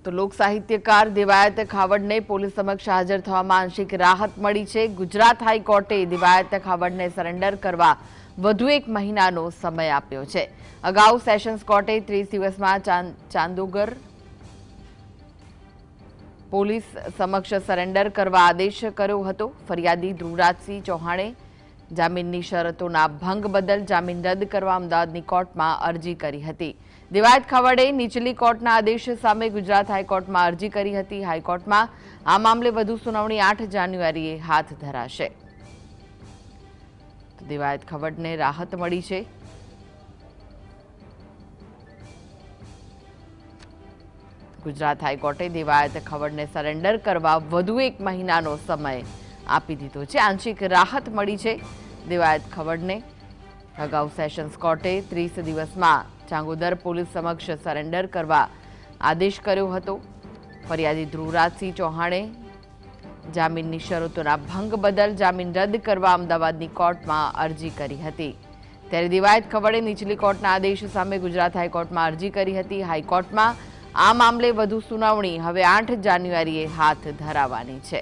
તો લોક સાહિત્યકાર દિવાયત ખાવડને પોલીસ સમક્ષ હાજર થવામાં આંશિક રાહત મળી છે। ગુજરાત હાઈકોર્ટે દિવાયત ખાવડને સરેન્ડર કરવા વધુ એક મહિનાનો સમય આપ્યો છે। અગાઉ સેશન્સ કોર્ટે 30 દિવસમાં ચાંદોગર પોલીસ સમક્ષ સરેન્ડર કરવા આદેશ કર્યો હતો। ફરિયાદી ધ્રુવરાજસિંહ ચૌહાણે જામીનની શરતોના ભંગ બદલ જામીન રદ કરવા અમદાવાદની કોર્ટમાં અરજી કરી હતી। દિવાયત ખાવડે નીચલી કોર્ટના આદેશ સામે ગુજરાત હાઈકોર્ટમાં અરજી કરી હતી। હાઈકોર્ટમાં આ મામલે વધુ સુનાવણી 8 જાન્યુઆરીએ હાથ ધરાશે। દિવાયત ખાવડને રાહત મળી છે। ગુજરાત હાઈકોર્ટે દિવાયત ખાવડને સરેન્ડર કરવા વધુ એક મહિનાનો સમય આપી દીધો છે। આંશિક રાહત મળી છે દિવાયત ખાવડને। અગાઉ સેશન્સ કોર્ટે 30 દિવસમાં ચાંગોદર પોલીસ સમક્ષ સરેન્ડર કરવા આદેશ કર્યો હતો। ફરિયાદી ધ્રુવરાજસિંહ ચૌહાણે જામીનની શરતોના ભંગ બદલ જામીન રદ કરવા અમદાવાદની કોર્ટમાં અરજી કરી હતી। ત્યારે દિવાયત ખાવડે નીચલી કોર્ટના આદેશ સામે ગુજરાત હાઈકોર્ટમાં અરજી કરી હતી। હાઈકોર્ટમાં આ મામલે વધુ સુનાવણી હવે 8 જાન્યુઆરીએ હાથ ધરાવવાની છે।